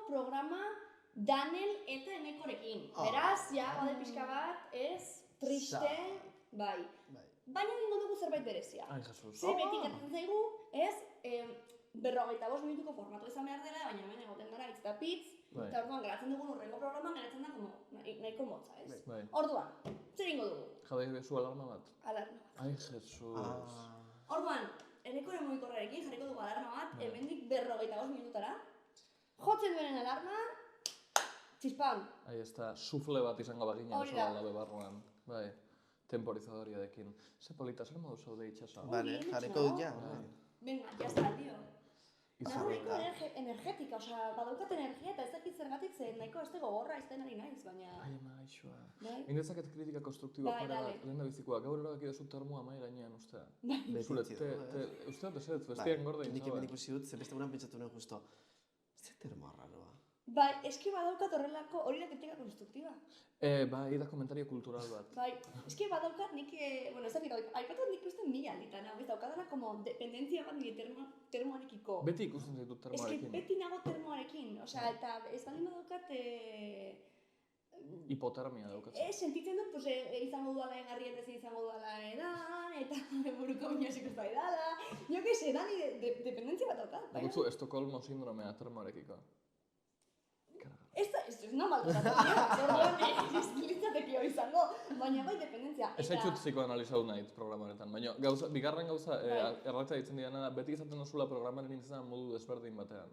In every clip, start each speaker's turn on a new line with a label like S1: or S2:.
S1: programa Daniel eta Enekorekin. Beraz, ja, bade pixka bat, ez, triste, bai. Baina egingo dugu zerbait berezia.
S2: Ai, Jesus.
S1: Ze beti gertatzen zaigu, ez, 45 minutuko formatu izan behar dela, baina hemen egoten gara hitz eta pitz, eta orduan geratzen dugun urrengo programan geratzen da nahiko motza, ez? Orduan, zer egingo dugu?
S2: Jadei bezu alarma bat?
S1: Alarma bat.
S2: Ai, Jesus.
S1: Orduan, Enekoren mugikorrarekin jarriko dugu alarma bat, hemendik 45 minututara. Jotzen duenen alarma, txispam.
S2: Ai, ez da, sufle bat izango bagina oso alabe barruan. Bai, temporizadoriarekin. Ze polita, zer modu zaude itxasoa?
S3: Vale, jarriko dut ja.
S1: Venga, ya está, tío. Nago nahiko energetika, osea, badaukat energia eta ez dakit zergatik zen nahiko este gogorra izten ari naiz, baina...
S2: Ai, ama, gaixoa. Indezaket kritika konstruktibo para lehen da bizikoa. Gaur erabaki duzu termoa mai gainean ustea. Zure, uste dut ezetz, bestiak gorde
S3: Nik hemen ikusi dut, ze beste guran pentsatu nuen justo. Ze termoa raroa.
S1: Bai, eski badaukat horrelako, hori da kritika konstruktiba.
S2: Bai, da komentario kultural bat.
S1: Bai, eski badaukat nik, bueno, ez dakit, aipatzen nik uste mila alditan, hau, ez daukadana como dependentzia bat nire termoarekiko.
S2: Beti ikusten zaitut termoarekin.
S1: Eski beti nago termoarekin, osea, eta ez baldin badaukat...
S2: Hipotermia daukatzen.
S1: Sentitzen dut, pues, izango dudala egarri eta ezin izango dudala edan, eta buruko minasiko ez dala, jo que se, da nire dependentzia bat daukat.
S2: Dakutzu, Estocolmo sindromea termoarekiko.
S1: Ez normaltasun, orduan litzateke hori izango, baina bai dependentzia.
S2: Ez haitxut psikoanalizatu nahi programa honetan, baina bigarren gauza erratzea ditzen dira beti izaten duzula programaren nintzen modu desberdin batean.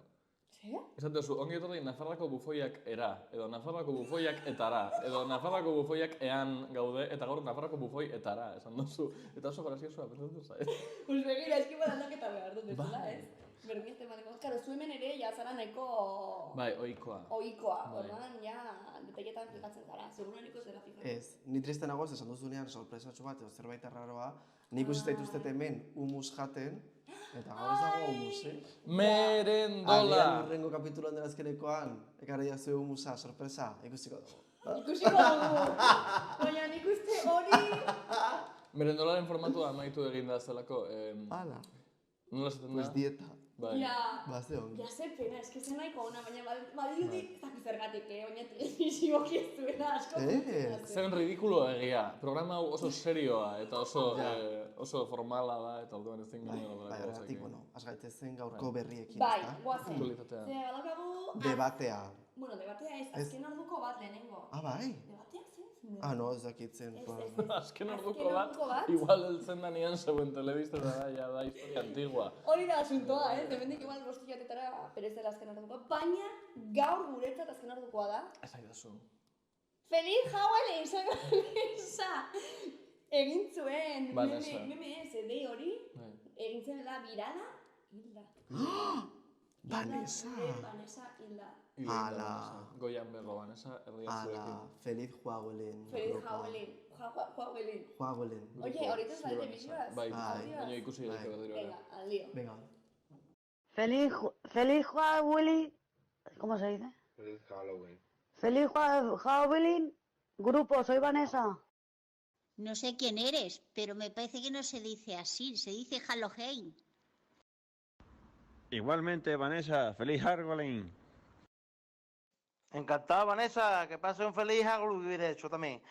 S1: Zer?
S2: Esaten duzu, ongi etorri Nafarroako bufoiak era, edo Nafarroako bufoiak etara, edo Nafarroako bufoiak ean gaude, eta gaur Nafarroako bufoi etara, esan duzu. Eta oso graziosua, pensatu zaiz.
S1: Pues begira, eski aldaketa behar dut bezala, ez? Berdinete maneko, karo, zu hemen ere jazara nahiko...
S2: Bai, ohikoa.
S1: Ohikoa, orduan, ja, detailletan fijatzen zara, seguraniko ez dela fijatzen.
S3: Ez, ni triste nagoz, esan duzunean sorpresatxo bat, edo zerbait erraroa, nik ikusi zaituztet hemen humus jaten, eta gaur ez dago humus,
S2: Merendola!
S3: Agian urrengo kapituloan dela azkenekoan, ekarri jazue humusa, sorpresa, ikusiko dugu.
S1: Ikusiko dugu, baina nik uste hori...
S2: Merendolaren formatua amaitu egin da zelako.
S3: Hala.
S2: Nola esaten da?
S3: Pues dieta.
S1: Ja,
S3: ze ongi.
S1: Ja, zer pena, eski zen nahiko ona, baina badirudi, zaki zergatik, baina telebizioki ez duela asko.
S2: Zen ridikulo egia. Programa hau oso serioa eta oso formala da, eta orduan ez zen ginen.
S3: Bai, horregatik, bueno, has gaitezen gaurko berriekin,
S1: bai, guazen. Ze, badaukagu...
S3: Debatea.
S1: Bueno, debatea ez, azken orduko bat lehenengo.
S3: Bai?
S1: Debateak zen?
S3: No, ez dakitzen.
S2: Azken orduko bat, igual heltzen da nian zeuen telebiztara da historia antigua.
S1: Hori da asuntoa, hemendik igual bostiatetara perez dela azken ordukoa, baina gaur guretzat azken ordukoa da.
S2: Ez aidazu.
S1: Feliz Halloween, Vanessa! Egin zuen, meme CD hori, egin zuela birala, hilda.
S3: Vanessa!
S1: Vanessa hilda.
S3: Ala.
S2: Goian berro, Vanessa, erdia zuekin.
S3: Ala, feliz Halloween.
S1: Feliz Halloween. Halloween.
S3: Halloween.
S1: Oye, ahorita es la televisión.
S2: Bai, baina ikusi daik berriro.
S1: Venga, al lío.
S3: Venga.
S4: Feliz Halloween. ¿Cómo se dice?
S5: Feliz Halloween.
S4: Feliz Halloween. Grupo, soy Vanessa.
S6: No sé quién eres, pero me parece que no se dice así, se dice Halloween.
S5: Igualmente, Vanessa, feliz Halloween.
S7: Encantado, Vanessa, que pase un feliz Halloween, hecho también.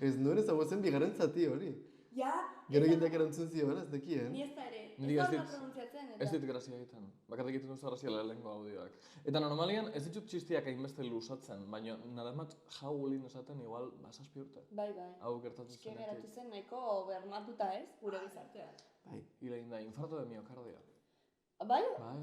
S3: Ez nuen ezagutzen bigarren zati hori.
S1: Ja?
S3: Gero jendeak erantzun zion, ez dekien.
S1: Ni ez da ere.
S2: Niri
S1: Ez da pronuntziatzen.
S2: ez dit grazia egiten. Bakarrik egiten duzu grazia lehenengo audioak. Eta normalian ez ditut txistiak hainbeste lusatzen, baina nadamat Halloween esaten igual 7 urte.
S1: Bai.
S2: Hau gertatu
S1: Eske
S2: zenetik.
S1: geratu zen nahiko bermatuta ez, gure gizartean.
S3: Bai.
S2: Hila egin da, infarto de miocardio.
S1: Bai?
S2: Bai,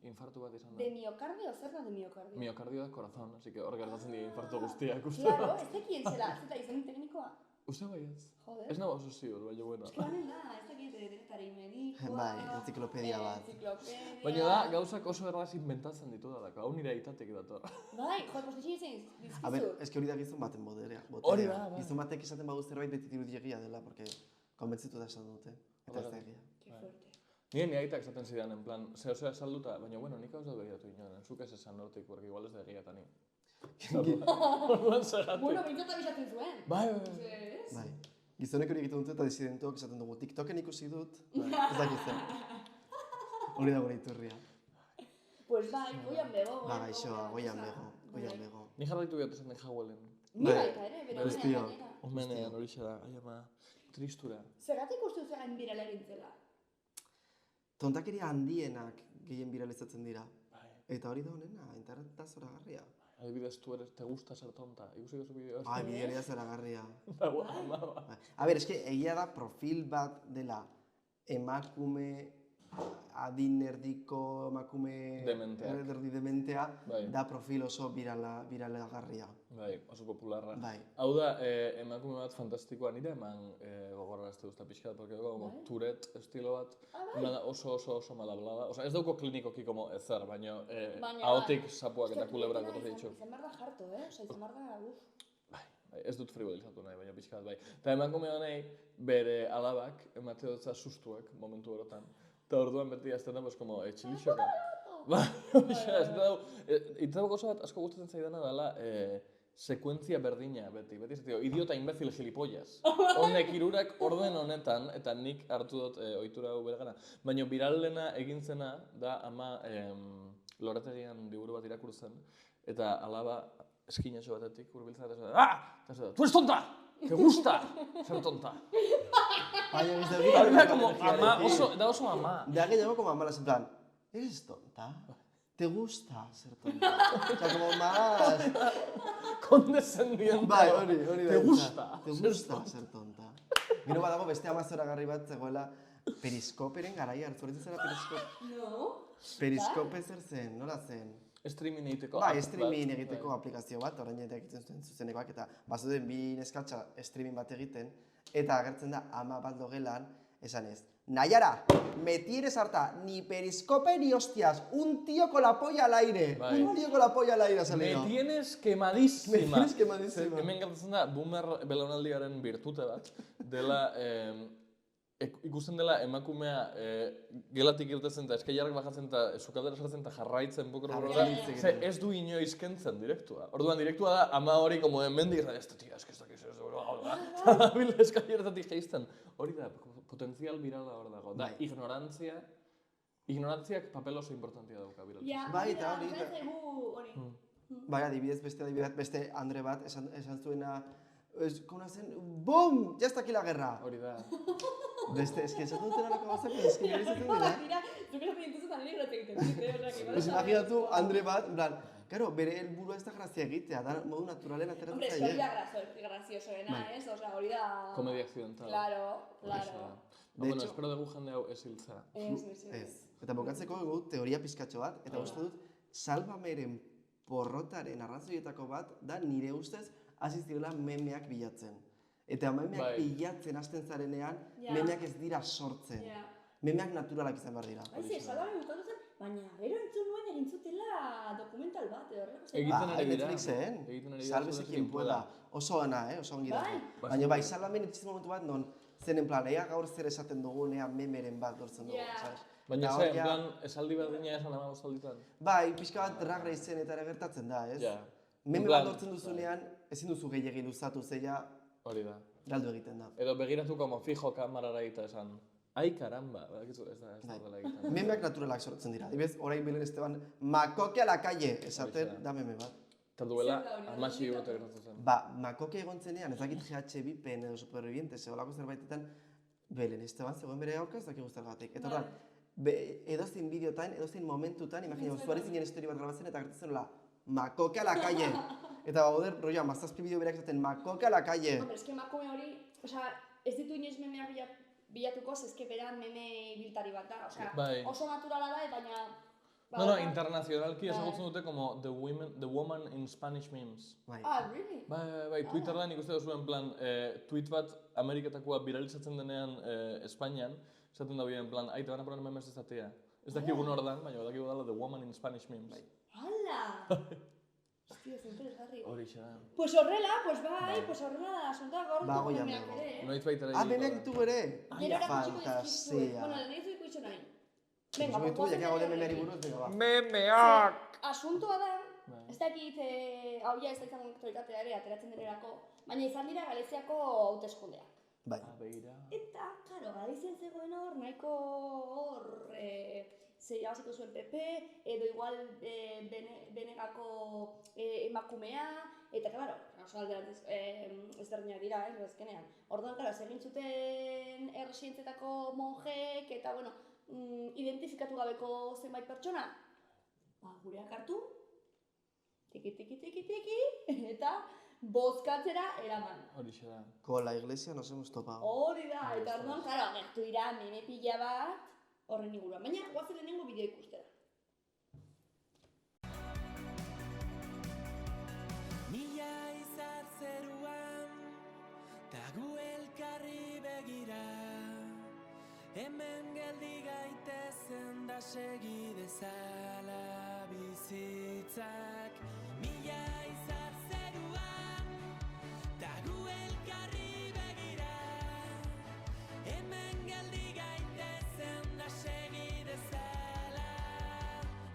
S2: infartu bat izan da.
S1: De miocardio, zer da de miocardio?
S2: Miocardio da corazón, así que hor gertatzen dira infarto guztiak, uste
S1: Claro, ez dakien zela, zeta izan teknikoa.
S2: Uste bai ez.
S1: Joder.
S2: Ez nago oso ziur, baina bueno.
S1: Eske banen da, ez dakit direktari medikoa.
S3: Bai, entziklopedia bat.
S1: Entziklopedia.
S2: Baina da, gauzak oso erraz inventatzen ditu da, hau nire aitatek dator.
S1: Bai, jo, positxi izan dizkizu.
S3: A ber, eski hori da gizon baten boterea.
S2: Hori da, bai.
S3: Gizon batek esaten badu zerbait beti dirudi egia dela, porque konbentzitu da esan dute. Eta ez da egia.
S1: Qué fuerte.
S2: Nire aitak esaten zidan, en plan, zeo salduta, baina bueno, nik hau ez da begiratu inoen, zuk ez esan hortik, porque igual ez da egia eta ni. Orduan segatik.
S1: Bueno, bintzat abisatzen zuen.
S2: Bai.
S3: Bai. Gizonek hori egiten dute eta disidentuak esaten dugu, TikToken ikusi dut, ez dakitzen. Hori da gure iturria.
S1: Pues bai, goian bego.
S3: Ba, gaixoa, goian bego.
S2: Ni jarraitu behar esan Jauelen.
S1: Ni baita ere, bere
S3: Guztio.
S1: gainera.
S2: Omenean hori da, ai ama, tristura.
S1: Zergatik uste duzu birala egintzela?
S3: Tontakeria handienak gehien biralizatzen dira. Eta hori da honena, interneta zoragarria.
S2: Adibidez, te gusta ser tonta. Ikusi duzu bideoa.
S3: Ai, bideoa zoragarria.
S2: Ba.
S3: A ber, eske egia da profil bat dela emakume adin erdiko emakume erdi dementea, da profil oso biralagarria.
S2: Bai, oso popularra.
S3: Bai.
S2: Hau da, emakume bat fantastikoa nire eman gogorrazte duzta pixkat, porque dago Tourette estilo bat, oso malablada. Osa, ez dauko klinikoki como ezer, baina ahotik sapuak eta kulebrak botoz ditxu.
S1: Izan behar da jarto, Osa, izan behar da guz.
S2: Ez dut frivolizatu nahi, baina pixkat bai. Eta emakume honei, bere alabak, emate dutza sustuak momentu horotan. Eta orduan beti azten da, pues, como, txilixoka. Ba, ez da, itzabok oso bat asko gustatzen zaidana dela, sekuentzia berdina beti. Beti ez idiota imbezil gilipollas. Honek irurak orden honetan, eta nik hartu dut ohitura hau beregana. Baina biralena egin zena da ama lorategian liburu bat irakurtzen, eta alaba eskinatxo batetik hurbiltzen eta Eta esan da, tu eres tonta! Te gusta ser tonta! Da como ama, da oso ama.
S3: Da gehiago como amalas, en plan, ¿eres tonta? ¿Te gusta ser tonta? O sea, como más...
S2: Condescendiente.
S3: Bai, hori da.
S2: Te gusta.
S3: Te gusta ser tonta. Gero badago beste amazoragarri bat zegoela periskoperen garaia, hartzoritzen zera periskope.
S1: No.
S3: Periskope zer zen, nola zen?
S2: Streaming egiteko.
S3: Bai, streaming egiteko aplikazio bat, orain eta egiten zuen zuzenekoak, eta bazuten bi neskatxa streaming bat egiten, eta agertzen da ama bat logelan, esan ez. Nayara, me tienes harta, ni periscope ni hostias, un tío con la polla al aire. Un tío con la polla al aire ha salido.
S2: Me tienes quemadísima.
S3: Me tienes quemadísima.
S2: Hemen gertatzen da, boomer belaunaldiaren virtute bat, dela, ikusten dela emakumea gelatik irtetzen eta eskailarrak bajatzen eta sukaldera sartzen eta jarraitzen ze ez du inoiz kentzen direktua. Orduan direktua da ama hori como hemendik ez da, tia, eske ez dakiz ez da, dabil eskaileretatik jaisten. Hori da, potentzial birala hor dago. Da, ignorantziak papel oso importantia dauka birala.
S3: Bai, eta hori. Bai, adibidez, beste Andre bat esan zuena, kona zen, BOOM! Ya está aquí la guerra!
S2: Hori da.
S3: Beste, eski esatu dutena lako gauzak, eski nire izaten dira.
S1: Zuk esaten dituzu eta nire egiten dut.
S3: Imaginatu Andre bat, en plan, claro, bere helburua ez da grazia egitea, da modu naturalen ateratzen zaie.
S1: Hombre, hori da graziosoena, ez? Osa, hori da...
S2: Komedia accidental.
S1: Claro.
S2: Bueno, espero dugu jende hau ez hiltza.
S3: Ez. Eta bokatzeko dugu teoria pizkatxo bat, eta uste dut, Salvameren porrotaren arrazoietako bat, da nire ustez, hasi zirela memeak bilatzen. Eta memeak bilatzen hasten zarenean, memeak ez dira sortzen. Memeak naturalak izan behar dira.
S1: Haize, Salvamen bukatu zen, baina gero entzun nuen egintzutela dokumental bat, edo horrela.
S2: Egiten ari dira.
S3: Netflixen, Sálvese quien pueda. Oso ona, oso ongi dago. Baina bai, Salvamen itzitzen momentu bat, non zen en plan, ea gaur zer esaten dugun, ea memeren bat lortzen dugu, sabes?
S2: Baina zen, en plan, esaldi berdina esan ama bostalditan.
S3: Bai, pixka bat Drag Raceen eta ere gertatzen da, ez? Meme bat lortzen duzunean, ezin duzu gehiagin luzatu zeia,
S2: hori da.
S3: Galdu egiten da.
S2: Edo begiratu como fijo kamarara eta esan, ai caramba, badakizu ez da dela egiten.
S3: Memeak naturalak sortzen dira. Dibez, orain Belen Esteban, makoke a la calle, esaten da meme bat.
S2: Eta duela, amatxi urte gertatzen zen.
S3: Ba, makoke egontzenean, ez dakit GHB pen edo supervivientes, egolako zerbaitetan, Belen Esteban zegoen bere aurka ez dakik guztargatik. Eta horren, edozein bideotan, edozein momentutan, imagina, usuari zinen histori bat grabatzen eta gertatzen nola, makoke a la calle. Eta bauder, roia, mazazpi bideo berak zaten, makoke a la calle.
S1: Hombre, eske emakume hori, osea, ez ditu inoiz memeak bilatuko, eske beran meme biltari bat da, osea, oso naturala da, baina...
S2: No, internazionalki ezagutzen dute como the woman in Spanish memes.
S1: Ah, really?
S2: Bai, Twitterren ikuste duzu en plan, tweet bat Ameriketakoa viralizatzen denean Espainian, esaten da en plan, ai, te van a poner memes esta tía. Ez dakigun ordan, baina dakigu dala the woman in Spanish memes.
S1: Hala! Hostia, ez interesgarri.
S2: Horixe da.
S1: Pues horrela da, asuntoa gaur dugu memeak ere.
S2: Noiz baita ere.
S3: Ah, memeak ditugu ere?
S1: Fantasia. Bueno, nahi zu ikuitxo nahi. Venga,
S3: memeak!
S1: Asuntoa da, ez dakit, hau ja ez da izan aktualitatea ere, ateratzen denerako, baina izan dira Galiziako hauteskundeak.
S3: Bai.
S1: Eta, karo, Galizian zegoen hor, nahiko hor, ze irabaziko zuen PP, edo igual benegako emakumea, eta, claro, oso alderantziz ezberdinak dira, azkenean. Orduan, claro, egin zuten erresidentzietako monjeek, eta, bueno, identifikatu gabeko zenbait pertsona, gureak hartu, tiki, eta bozkatzera eraman.
S2: Horixe da.
S3: Con la iglesia nos hemos topado.
S1: Hori da, eta orduan, claro, agertu dira meme pila bat horren inguruan. Baina, guazen lehenengo bideo ikustera.
S8: Mila izar zeruan, ta gu elkarri begira, hemen geldi gaitezen da segi dezala bizitzak. Mila izar zeruan, ta gu elkarri begira, hemen geldi gaitezen da segi dezala.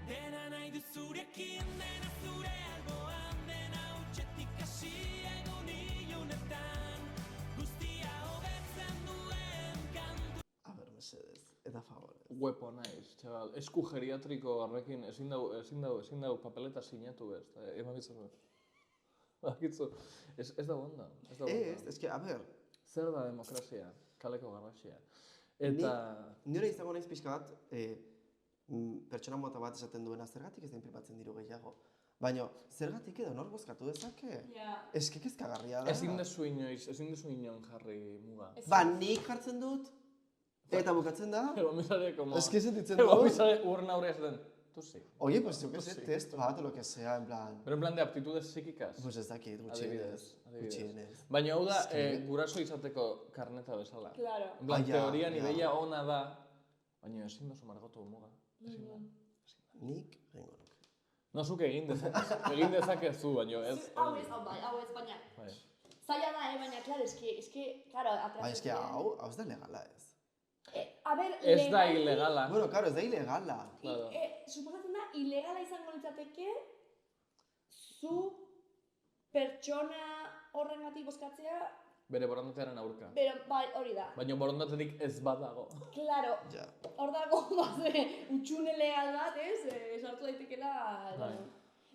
S8: Dena nahi du zurekin, dena zure alboan, dena utxetik hasi egun ilunetan, guztia hobetzen duen kantu.
S3: A ver, mesedez, eta favorez.
S2: Weaponize, txabal. Esku geriatriko horrekin ezin dau papeleta sinatu ez. Emabitzen ez. Bakitzu, ez da onda.
S3: Ez que, a ver.
S2: Zer da demokrazia, kaleko garrasia. Eta...
S3: Nire izango naiz pixka bat, pertsona mota bat esaten duena, zergatik ez da inprimatzen diru gehiago. Baina, zergatik edo nor bozkatu dezake? Ez que kezkagarria da.
S2: Ezin dezu inon jarri muga.
S3: Ba, nik jartzen dut, eta bukatzen da.
S2: Egomizare, como...
S3: Ez que sentitzen dut.
S2: Egomizare urna aurre ez den. Tú sí.
S3: Oye, pues yo que sé, test bat o lo que sea, en plan...
S2: Pero en plan de aptitudes psíquicas.
S3: Pues ez dakit, gutxienez.
S2: Baina hau da, guraso izateko karneta bezala.
S1: Claro.
S2: En plan, teorian ideia ona da, baina ezin dozu margotu muga.
S3: Nik, rengo nuke.
S2: No, zuk egin dezakezu, baina ez...
S1: Hau ez, baina. Zaila da, baina, claro, claro, atrás...
S3: Baina, eske hau ez da legala ez.
S1: A ver,
S2: ez da ilegala.
S3: Bueno, claro, ez da ilegala.
S1: Suposatzen da, ilegala izango litzateke zu pertsona horrengatik bozkatzea.
S2: Bere borondatearen aurka.
S1: Bai, hori da.
S2: Baina borondaterik ez badago.
S1: Claro, hor dago, utxune legal bat, sartu daitekela.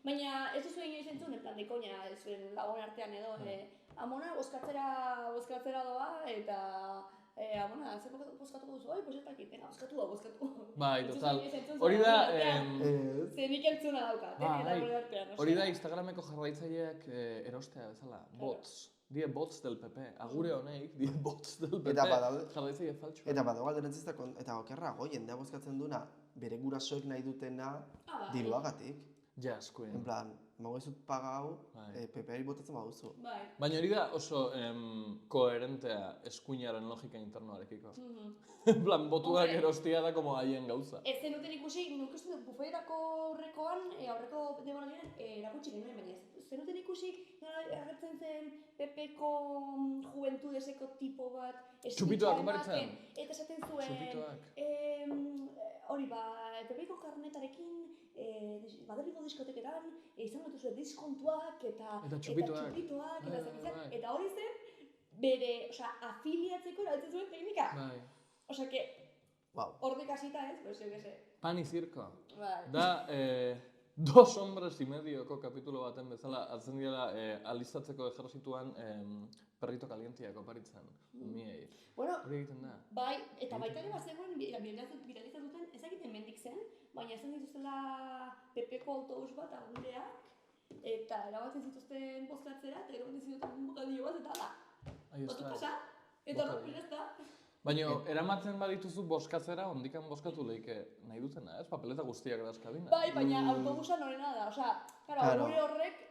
S1: Baina ez duzu egin zentzun, en plan de koña, zuen lagun artean edo, amona, bozkatzera doa, eta... Amona, zer bozkatuko duzu? Pues ez dakit, bozkatu.
S2: Bai, total. Hori da...
S1: Zer nik entzuna daukat, lagun artean.
S2: Hori da Instagrameko jarraitzaileak erostea bezala, bots. Die bots del PP. Agure honeik, die bots del PP. Jarraitzaile faltsu.
S3: Eta badago alderantzista, eta okerrago, jendea bozkatzen duna, bere gurasoek nahi dutena diruagatik.
S2: Jaskuen.
S3: En plan, mago ezut pagau, PP-ari botatzen baduzu.
S2: Baina hori da oso koherentea eskuinaren logika internoarekiko. En plan, botuak erostia da como haien gauza.
S1: Ez zenuten ikusi, nuk uste dut bufetako aurrekoan, aurreko demoralien, erakutsi genuen, baina zenuten ikusi agertzen zen PP-ko juventudeseko tipo bat,
S2: txupituak baritzen.
S1: Eta esaten zuen, hori ba, PP-ko karnetarekin, Madrilgo diskoteketan, izan dut zuen diskontuak eta txupituak, eta hori zen, bere, afiliatzeko erabiltzen zuen teknika. Osea que, hor dekasita ez, pues yo que sé.
S2: Pan y circo. Da, 2 hombres y medioko kapitulo baten bezala, atzen dira alistatzeko ejerzituan perrito kalientiak oparitzen, umiei. Hori egiten da.
S1: Bai, eta baita ere bat zegoen viralizatuten, ezagiten mendik zen, baina esan dituztela PP-ko autobus bat agureak, eta erabatzen zituzten bozkatzera, eta erabatzen zituzten bokadillo bat, eta ala. Batu pasa, eta hori da.
S2: Baina, eramatzen badituzu bozkatzera, ondikan bozkatu lehike nahi dutena, ez? Papeleta guztiak dazkabina.
S1: Bai, baina autobusa norena da, osea, agure horrek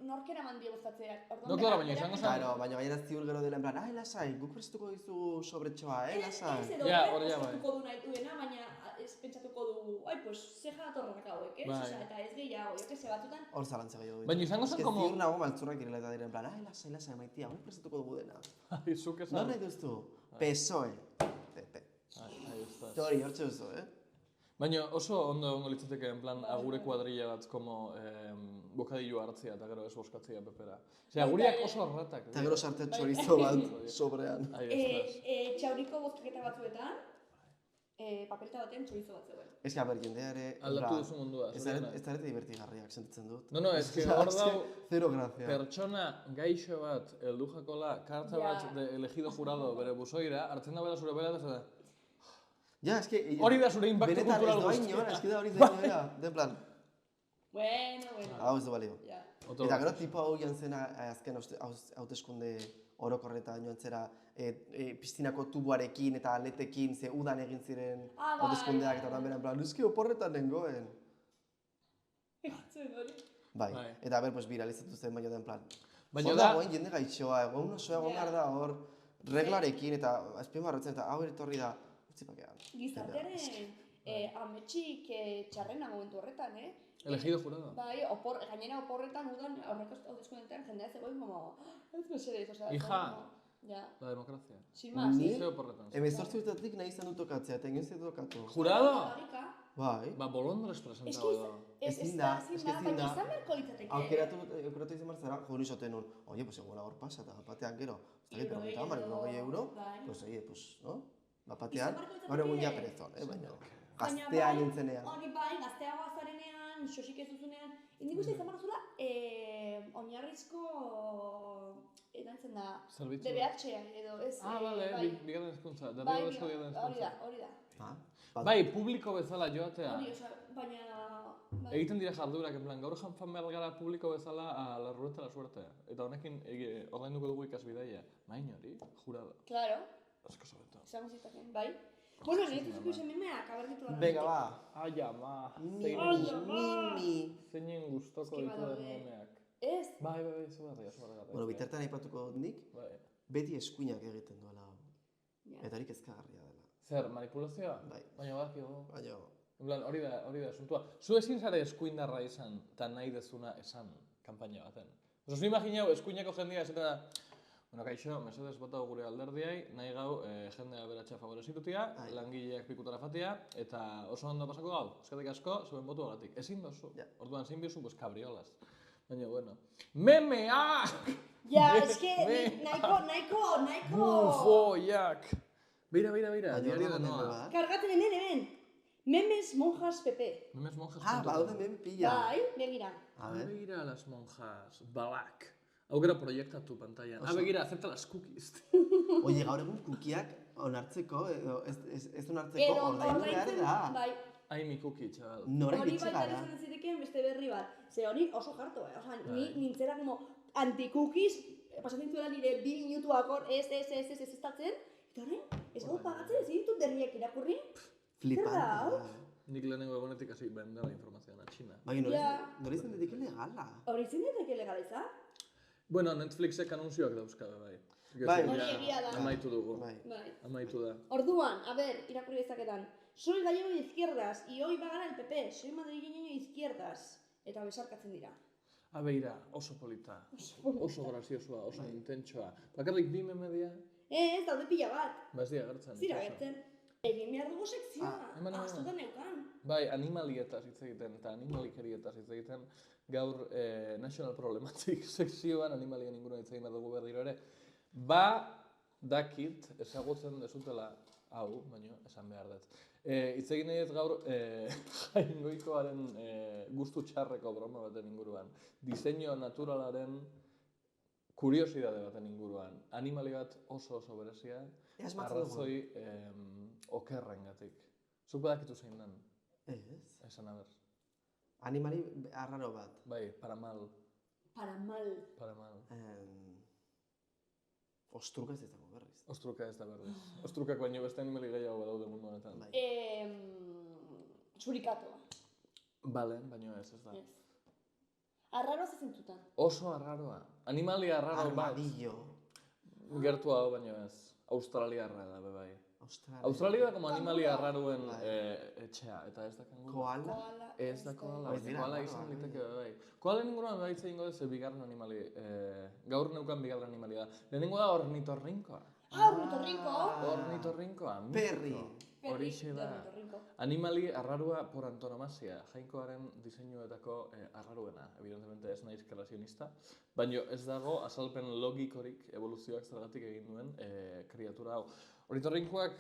S1: nork eraman dio bozkatzeak.
S2: No, claro, baina izango zen.
S3: Claro, baina baina ziur gero dela en plan, lasai, guk prestatuko dizu sobretxoa, lasai.
S1: Ja, hori ja, bai. Prestatuko du nahi duena, baina ez pentsatuko du, pues, ze jatorrak hauek, ez? Osea, eta ez gehiago, jo que se batzutan.
S3: Hor zalantza gehiago.
S2: Baina izango zen como...
S3: Ziur nago maltzurrak direla eta diren, en plan, lasai, maitia, guk prestatuko dugu dena.
S2: Ai, zuk esan.
S3: Non nahi duztu? PSOE. PP.
S2: Ahí está.
S3: Hori, hortxe duzu,
S2: Baina oso ondo litzateke, en plan, agure kuadrilla bat, como bokadillo hartzia eta gero ez boskatzea pepera. Osea, aguriak oso arratak.
S3: Eta gero sartzen txorizo bat sobrean.
S1: Txauriko bozkaketa batzuetan, papeleta batean txorizo bat zegoen.
S3: Ez que, a ber, jendea ere...
S2: Aldatu duzu mundua,
S3: Ez
S2: zorionak.
S3: da ere divertigarriak sentitzen dut.
S2: No, ez que hor dau
S3: Zero grazia.
S2: pertsona gaixo bat heldu jakola karta bat de elegido jurado bere buzoira, hartzen da bera zure bela eta da.
S3: Ja, ez que...
S2: Hori da zure impacto kultural
S3: Benetan ez
S2: guztia.
S3: doa ez que da hori zainoera. Den plan,
S1: Bueno.
S3: hau ez du balio.
S1: Ja.
S3: Eta gero tipo hau joan zena azken hauteskunde orokorretan joan zera piztinako tubuarekin eta aletekin, ze udan egin ziren hauteskundeak eta horren beren plan, eski oporretan nengoen.
S1: Zuen hori.
S3: Bai, eta ber, pues viralizatu zen baino den plan.
S2: Baina
S3: Hor
S2: da,
S3: dagoen jende gaitxoa, egon oso egon behar da hor, reglarekin eta azpimarratzen eta hau etorri da, utzipakean.
S1: Gizartearen ametsik txarrena momentu horretan,
S2: elegido jurado.
S1: Bai, gainera oporretan udan aurreko hauteskundeetan jendea zegoen como, ez mesedez, osea,
S2: Hija.
S1: Ja.
S2: La democracia.
S1: Sin más,
S3: Ni?
S2: Zeo porretan.
S3: 18 urtetik nahi izan dut tokatzea, eta egin zitu tokatu.
S2: Jurado?
S3: Bai.
S2: Ba, bolondres presentado.
S3: Ezin da,
S1: baina izan beharko litzateke.
S3: Aukeratu izan behar zara, jo nizoten un, oye, pues egola hor pasa, eta batean gero, ez dakit, pero gita hamar, 90 euro, pues oye, pues, no? Batean, gaur egun ja perezon, baina, gaztea nintzenean.
S1: Hori bai, gazteagoa zarenean, xosik ez duzunean, indik uste izan behar zula, oinarrizko, erantzen da, DBH edo, ez?
S2: Bale, bigarren hezkuntza,
S1: Bai,
S2: derrigorrezko bigarren hezkuntza.
S1: hori da.
S2: Bai, publiko bezala joatea.
S1: Hori, baina...
S2: Egiten dira jardurak, en plan, gaur janfan behar gara publiko bezala a la ruleta la suerte. Eta honekin ordainduko dugu ikasbidaia. Main hori, jurado.
S1: Claro.
S2: Asko sobeto.
S1: Esango zitaken, bai. Bueno, nire zuzuko izen memeak, abertitu gara.
S3: Venga, ba.
S2: Ai, ama. Zeinen gustoko ditu den memeak.
S1: Ez?
S2: Bai, zugarria.
S3: Bueno, bitartan aipatuko dut nik, beti eskuinak egiten duela hau. Eta hori kezkagarria dela.
S2: Zer, manipulazioa?
S3: Bai.
S2: Baina badakigu.
S3: Baina...
S2: En plan, hori da asuntua. Zu ezin zare eskuindarra izan, eta nahi dezuna esan, kanpaina baten. Oso, zu imaginau, eskuinako jendia esaten da, bueno, kaixo, mesedez botau gure alderdiai, nahi gau jendea beratxa favorezitutia, langileak pikutara fatia, eta oso ondo pasako gau, eskerrik asko, zuen botu agatik. Ezin dozu. Orduan, zein biozu, pues, kabriolas. Baina, bueno. Memeak!
S1: Ja, eske, nahiko...
S2: Bufoiak! Beira, diario de noa.
S1: Kargaten hemen. Memes monjas PP.
S2: Memes monjas.
S3: baude men pila.
S1: Bai, begira.
S2: Begira las monjas, balak. Hau gara proiektatu pantailan. Begira, acepta las cookies.
S3: Oie, gaur egun kukiak onartzeko, ez onartzeko, ordaindu behar da.
S1: Bai.
S2: Ai, mi cookie, txabal.
S3: Nora iritsi gara.
S1: Hori bai izan zitekeen beste berri bat. Ze hori oso jarto, Osa, ni nintzera como anti-cookies, pasatzen zuela nire 2 minutuak hor, ez estatzen. Eta horrein, ez gau pagatzen, ez ditut berriak irakurri.
S3: Flipante.
S2: Nik lehenengo egonetik hasi bendela informazioa China.
S3: Baina, nora izan daiteke legala.
S1: Hori izan daiteke legaliza?
S2: Bueno, Netflixek anunzioak dauzkabe, bai.
S3: Bai,
S1: hori egia da.
S2: Amaitu dugu.
S1: Bai.
S2: Amaitu da.
S1: Orduan, a ber, irakurri dezaketan. Soy gallego de izquierdas, y hoy va a ganar el PP. Soy madrileño de izquierdas. Eta besarkatzen dira.
S2: Beira, oso polita. Oso graziosua, oso intentsoa. Bakarrik bi meme dira?
S1: Ez, daude pila bat.
S2: Ba ez dira gertzen.
S1: Zira gertzen. Egin behar dugu sekzioa. Astutan neukan.
S2: Bai, animalietaz hitz egiten eta animalikerietaz hitz egiten. Gaur National Problematic sekzioan animalien inguruan hitz egin behar dugu berriro ere. Ba, dakit, ezagutzen dezutela hau, baina esan behar dut. Hitz egin nahi ez gaur Jaingoikoaren gustu txarreko broma baten inguruan. Diseño naturalaren kuriosidade baten inguruan. Animali bat oso berezia, arrazoi okerrengatik. Zuk badakitu zein den?
S3: Ez.
S2: Esan aber.
S3: Animali arraro bat.
S2: Bai, paramal.
S1: Paramal.
S3: Ostruka ez dago berriz.
S2: Ostruka ez da berriz. Ostrukak baino beste animali gehiago badaude mundu honetan.
S1: Surikato.
S2: Bale, baino ez da.
S1: Arraroa zezentutan.
S2: Oso arraroa. Animali arraro bat.
S3: Armadillo.
S2: Gertu hau baino ez. Australiarra da, bai. Australia da como animali arraroen etxea, eta ez da kanguru.
S3: Koala?
S2: Ez da koala, koala izan liteke, bai. Koala inguruan baitza ingo ez bigarren animali, gaur neukan bigarren animalia da. Lehenengo da ornitorrinkoa. Ornitorrinkoa,
S3: Perri.
S2: Horixe da. Animali arrarua por antonomasia, jainkoaren diseinuetako arraruena, evidentemente ez naiz kreazionista, baina ez dago azalpen logikorik evoluzioak zergatik egin duen kriatura hau. Ornitorrinkoak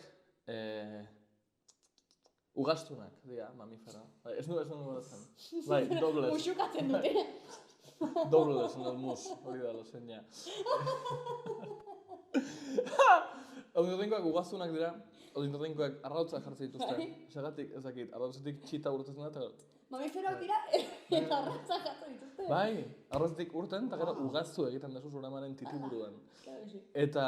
S2: Ugaztunak, dira, mamifero. Bai, ez nuen gozatzen. Bai, dobles.
S1: Musukatzen dute.
S2: Dobles en el mus, hori da, lozeina. Ornitorrinkoak ugaztunak dira, ornitorrinkoak arrautza jartzen dituzte. Segatik, ez dakit, arrautzetik txita urtetzen da, eta...
S1: Mamiferoak dira, eta arrautza jartzen dituzte.
S2: Bai, arrautzetik urten, eta gero ugaztu egiten desu zuramaren titiburuan. Eta,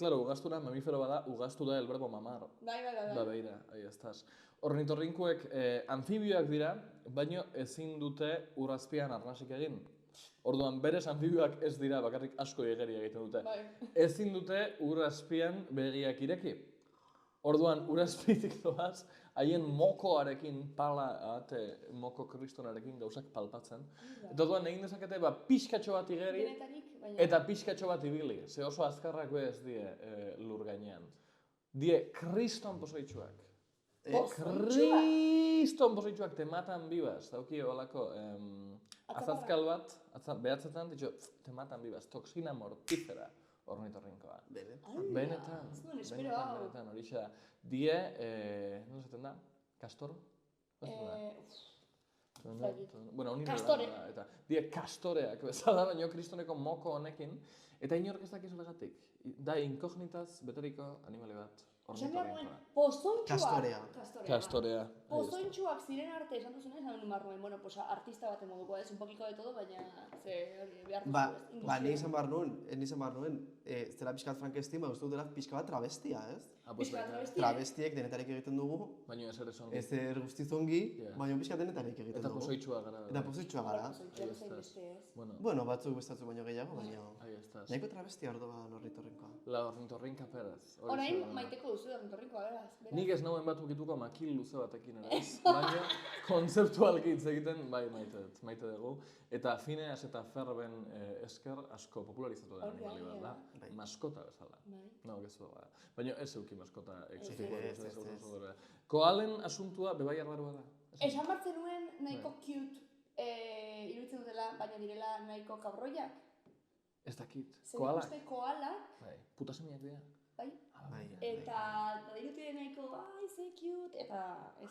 S2: klaro, ugaztuna, mamifero bada, ugaztu da el verbo mamar.
S1: Bai.
S2: Ba, beira, ahi estaz. Ornitorrinkoek anfibioak dira, baino ezin dute urrazpian arnasik egin. Orduan, berez anfibioak ez dira, bakarrik asko egeria egiten dute. Ezin dute urrazpian begiak ireki. Orduan, urazpitik doaz, haien mokoarekin, moko kristonarekin gauzak palpatzen. Eta orduan, egin dezakete, pixkatxo bat igeri, eta pixkatxo bat ibili. Ze oso azkarrak ez die lur gainean. Die kriston pozoitxuak. Kriston pozoitxuak tematan bibaz. Dauki holako azazkal bat, behatzetan, te matan bibaz, toksina mortífera. Ornitorrinkoa. Benetan, horixe da. Die, nola esaten da? Kastor?
S1: Kastore.
S2: Die kastoreak bezala, baino kristoneko moko honekin. Eta inork ez dakizu legatik. Da inkognitaz beteriko animali bat. Ornitorrinkoa. Kastorea.
S1: Pozointxuak ziren arte esan duzunez, esan barruen, bueno, pues artista baten moduko, un poquito de todo, baina behar duzu.
S3: Ni izan behar nuen, zera pixka bat Frankenstein, uste dut dela pixka bat travestia, ez?
S1: Pixka bat travestia?
S3: Travestiek denetarik egiten dugu.
S2: Baina ezer ez ongi.
S3: Ezer guztizongi, baina pixka denetarik egiten dugu.
S2: Eta pozoitxua gara.
S3: Eta pozoitxua gara. Bueno, batzuk bestatzu baino gehiago, baina... Nahiko travestia orduan ornitorrinkoa.
S2: La ornitorrinka peraz.
S1: Orain maiteko duzu ornitorrinkoa, beraz.
S2: Nik ez nauen bat ukituko makil luze batekin eraz. Baina konzeptualki hitz egiten, bai maite dugu. Eta Phineas eta Ferben esker asko popularizatu da animali bat da. Maskota bezala. No, gezu da. Baina ez euki maskota exotikoa. Koalen asuntua bebai arrarua da.
S1: Esan bartzen nuen nahiko cute iruditzen dutela, baina direla nahiko kabroiak.
S2: Ez dakit.
S1: Koalak? Zer koalak.
S2: Putasemiak dira.
S1: Bai. Eta dirutien nahiko, ze cute, eta ez.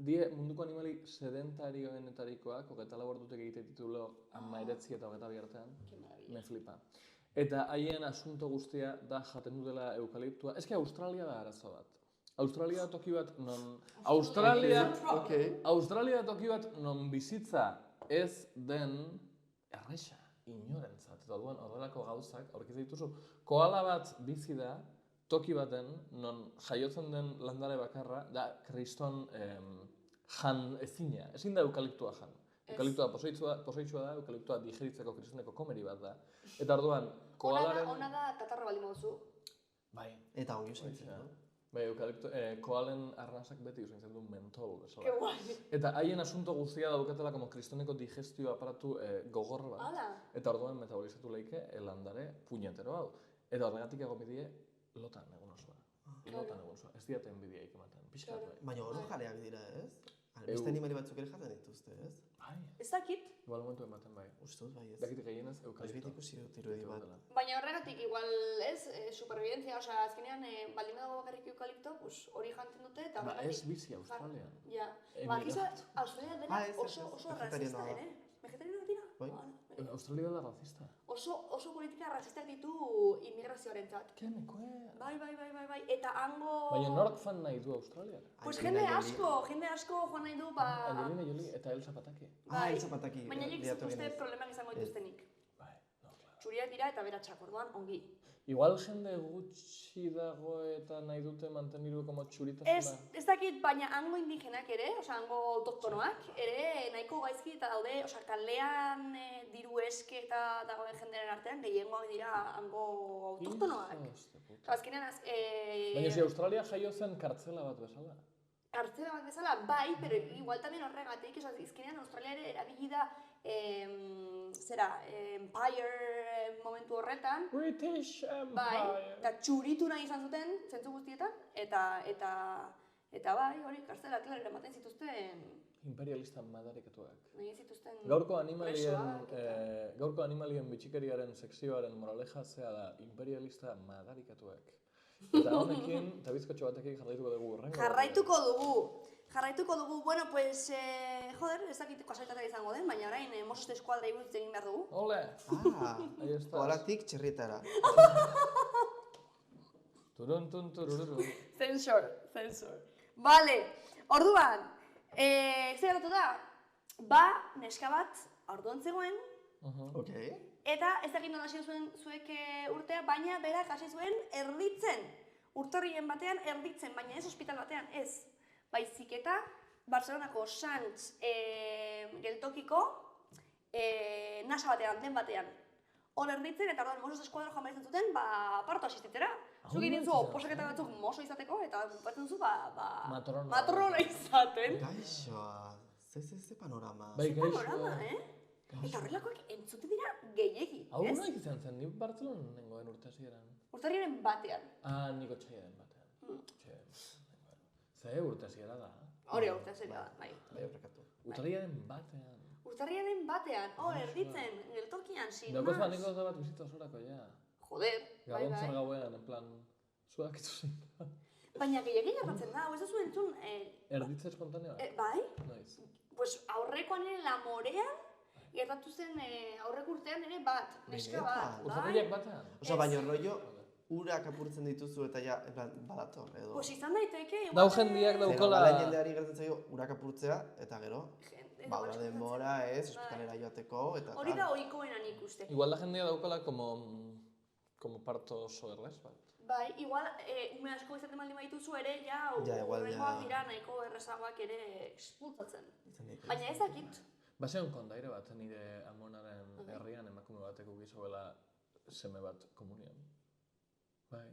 S2: Die munduko animali sedentarioenetarikoak, 24 ordutek egite titulo 19 eta 22 artean. Me flipa. Eta haien asunto guztia da jaten dutela eukaliptua. Eske Australia da arazo bat. Australia da toki bat non... Australia da toki bat non bizitza ez den erresa inorentzat. Eta orduan horrelako gauzak aurkitzen dituzu. Koala bat bizi da, toki baten, non jaiotzen den landare bakarra, da kriston jan ezina. Ezin da eukaliptua jan. Eukaliptua pozoitsua da, eukaliptua digeritzeko kristoneko komeri bat da. Eta orduan, koalaren...
S1: Ona da katarro baldin moduzu.
S2: Bai.
S3: Eta ongi usaintzen da.
S2: Bai, koalen arnasak beti usaintzen du mentol bezala. Que guai. Eta haien asunto guztia daukatela como kristoneko digestio aparatu gogor bat. Eta orduan metabolizatu leike landare puñetero hau. Eta horregatik egomidie lotan egun osoa. Ez diaten bideaik ematen. Piskat bai.
S3: Baina hori jaleak dira, ez? Beste animali batzuk ere jaten dituzte, ez?
S2: Bai.
S1: Ez dakit.
S2: Igual momentu ematen bai.
S3: Uste dut bai, ez.
S2: Dakit gehienez eukalipto.
S3: Ez ikusi dut irudi bat.
S1: Baina horregatik igual, ez, supervivencia, osea, azkenean baldin badago bakarrik eukalipto, hori jantzen dute eta horregatik.
S2: Ez bizi Australian.
S1: Ja. Australia dela oso rasista ere. Vegetarianak dira?
S3: Bai.
S2: Australia dela racista.
S1: Oso politika rasistak ditu immigrazioarentzat.
S2: Kenekoe.
S1: Bai. Eta hango...
S2: Baina nork fan nahi du Australia?
S1: Pues jende asko joan nahi du,
S2: Angelina Jolie eta Elsa Pataki.
S3: Elsa Pataki.
S1: Baina nik zituzte problemak izango dituztenik.
S2: Bai, no, claro.
S1: Txuriak dira eta beratxak, orduan, ongi.
S2: Igual jende gutxi dago eta nahi dute manteniru como txuritasuna.
S1: Ez dakit, baina hango indigenak ere, osea, hango autoktonoak, ere nahiko gaizki eta daude, osea, kalean diru eske eta dagoen jenderen artean, gehiengoak dira hango autoktonoak. Azkenean,
S2: baina si Australia jaio zen kartzela bat bezala.
S1: Kartzela bat bezala, bai, pero igual también horregatik, osea, azkenean Australia ere erabili da Empire momentu horretan.
S2: British Empire.
S1: Bai, eta txuritu nahi izan zuten, zentzu guztietan, eta bai, hori, kartzela, klar, eramaten zituzten...
S2: Imperialista madarikatuak.
S1: Nahi zituzten...
S2: Gaurko animalien bitxikeriaren sekzioaren moraleja zea da imperialista madarikatuak. Eta honekin, eta bizkotxo batekin jarraituko dugu.
S1: Jarraituko dugu, bueno, pues, joder, ez dakit kasualitatea izango den, baina orain Mossos eskualdra buruz egin behar dugu.
S2: Ole! Ahí estás.
S3: Olatik txerrietara.
S2: Turuntun turururu.
S1: Censor. Vale, orduan, zer gertatu da? Ba, neska bat, orduan zegoen,
S3: Ok.
S1: eta ez dakit nola hasi zuen zuek urtea, baina berak hasi zuen erditzen. Urtarrilen batean erditzen, baina ez ospital batean, ez. Baizik eta Barcelonako Sants geltokiko nasa batean, den batean. Hor erditzen, eta orduan Mossos eskuadra joan behar zuten, parto asistitzera. Zuk egin zu posaketa batzuk mozo izateko, eta batzen zu, matrona izaten.
S3: Gaixoa, ze panorama.
S2: Bai,
S1: Ze panorama, Eta horrelakoak entzute dira gehiegi,
S2: Hau
S1: ez?
S2: nahi izan zen, nik Bartzelonan nengoen urte hasieran.
S1: Urtarriaren batean.
S2: Niko txaiaren batean. Ze urte hasiera da.
S1: Hori urte hasiera da, bai.
S3: Bai, horrekatu.
S2: Urtarriaren batean.
S1: Urtarriaren batean, hor erditzen, geltokian, sin
S2: Daukoz
S1: más.
S2: anekdota bat bizitza osorako, ja.
S1: Joder, bai,
S2: Gabon zer
S1: bai.
S2: gauean, en plan, zuak ituzik.
S1: Baina gehiagin jarratzen da, hau ez duzu entzun,
S2: Erditze espontaneoa?
S1: bai,
S2: Noiz.
S1: pues aurrekoan ere La Morean, gertatu zen aurreko urtean ere bat, neska bat, bai.
S2: Urtarriak batean?
S3: Osa, baina rollo, urak apurtzen dituzu eta ja, en plan, badator, edo.
S1: Pues izan daiteke, igual...
S2: Dau jendiak
S3: Zero,
S2: daukola...
S3: bala jendeari gertzen zaio urak apurtzea, eta gero, bada denbora ez, ospitalera joateko, eta
S1: Hori da ohikoena nik uste.
S2: Igual la jendea daukola como parto soerlez bat.
S1: Bai, igual, ume asko izaten baldin badituzu ere, ja,
S3: igual,
S1: horrengoak dira nahiko errezagoak ere espultatzen. Baina ez dakit.
S2: Baseon kondaire bat, nire amonaren herrian emakume bateko gizoela seme bat komunian. Bai.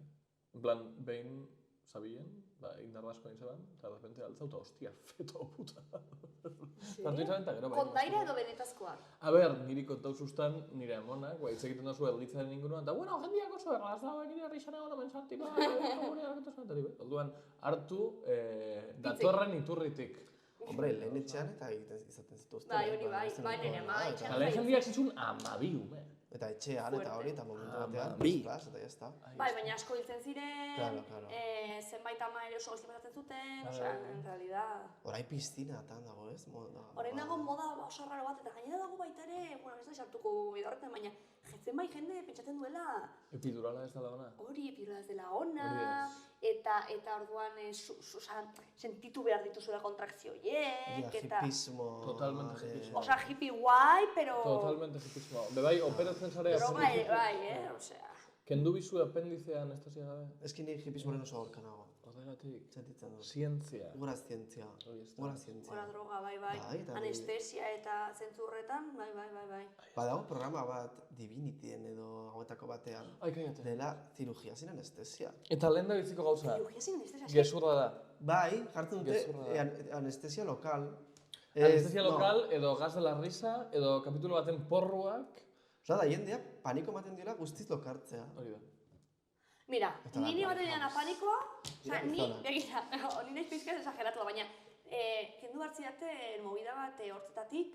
S2: En plan, behin zabilen, indarra asko egin zeban, eta de repente altza, eta hostia, feto puta. Partu izaben, eta gero bai.
S1: Kondaira edo benetazkoak?
S2: A ber, niri kontau sustan nire amonak, hitz egiten dozu erditzaren inguruan, eta bueno, jendiak oso erraz da, nire herrixan egon omen sarti, orduan, hartu datorren iturritik.
S3: Hombre, lehen etxean eta egiten izaten zituzten.
S1: Bai, hori bai, nire ama, etxean.
S2: Eta lehen jendiak zizun 12 ume.
S3: Eta etxean eta hori, eta momentu batean, klas, eta jazta.
S1: Bai, baina asko hiltzen ziren,
S3: Claro.
S1: zenbait ama ere oso gozti pasatzen zuten, osea, en realidad...
S3: Horai piztinatan dago, ez?
S1: Orain dago moda oso raro bat, eta gainera dago baita ere, bueno, ez da sartuko idorretan, baina zenbait jende pentsatzen duela...
S2: Epidurala ez dela ona?
S1: Hori, epidurala ez dela ona, eta orduan sentitu behar dituzuela kontrakzio horiek, eta...
S3: Hipismo...
S2: Totalmente hipismo.
S1: Osea, hippie guai, pero...
S2: Totalmente hipismo. Bebai, operatzen zarea...
S1: Droga ere, bai, osea...
S2: Kendu bizu apendizea anestesia gabe?
S3: Eski ni hipismoren oso aurka nago.
S2: Horregatik.
S3: Sentitzen dut.
S2: Zientzia.
S3: Gora zientzia. Gora zientzia.
S1: Gora droga, bai. Anestesia eta zentzurretan, bai.
S3: Badago programa bat Divinityen edo hauetako batean.
S2: Ai, kaiate.
S3: Dela cirugía sin anestesia.
S2: Eta lehen da biziko gauza.
S1: Cirugía sin anestesia.
S2: Gezurra da.
S3: Bai, jartzen dute anestesia lokal.
S2: Anestesia lokal, edo gas de la risa, edo kapitulo baten porruak.
S3: Osa da, jendea paniko ematen diola guztiz lokartzea.
S2: Hori da.
S1: Mira, nini baten dena panikoa, ni naiz pizkaz exageratua, baina kendu hartzi daten movida bat hortzetatik,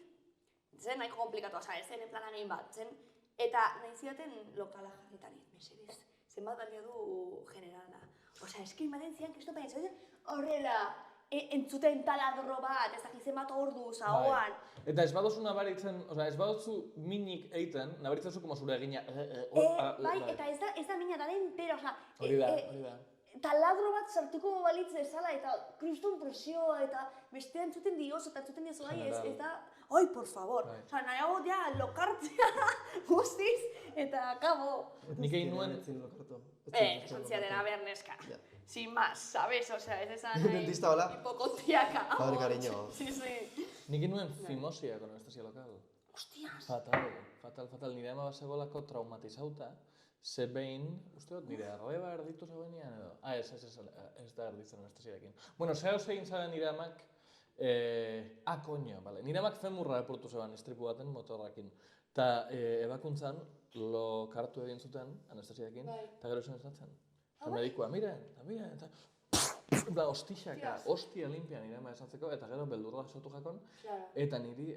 S1: zen nahiko komplikatua, ez zen en plan hain bat, zen, eta nahi zidaten lokala jarritari, mesedez, zenbat balio du generala. Osea, eskin baten zian, kristo baina, horrela, entzuten taladro bat, ez dakitzen bat ordu, zahoan.
S2: Eta ez badozu nabaritzen, osea, ez badozu minik eiten, nabaritzen zu como zure egina.
S1: Bai, eta ez da mina, da entera, osea...
S2: Hori da.
S1: Taladro bat sartuko balitz bezala, eta kriston presioa, eta bestea entzuten dioz, eta entzuten dioz, ez da... Ai, por favor! Osea, nahiago ja lokartzea guztiz, eta akabo.
S2: Nik egin nuen...
S1: Esan ziaten, a ber, neska. Sin más, ¿sabes? O sea, es esa hipocondriaca.
S3: Padre cariño.
S1: Sí.
S2: Nik nuen fimosia con anestesia lokal.
S1: Hostias.
S2: Fatal. Nire ama basegolako traumatizauta, ze behin, uste dut, nire arreba erditu zegoenean edo? Ez da erditzen anestesiarekin. Bueno, zehau egin zaben nire amak, koño, bale. Nire amak femurra epurtu zegoen istripu baten motorrakin. Eta ebakuntzan, lokartu egin zuten anestesiarekin, eta gero esan esatzen. Eta medikua, miren, eta hostixaka, hostia limpia nire ama esatzeko, eta gero beldurra sotu jakon, eta niri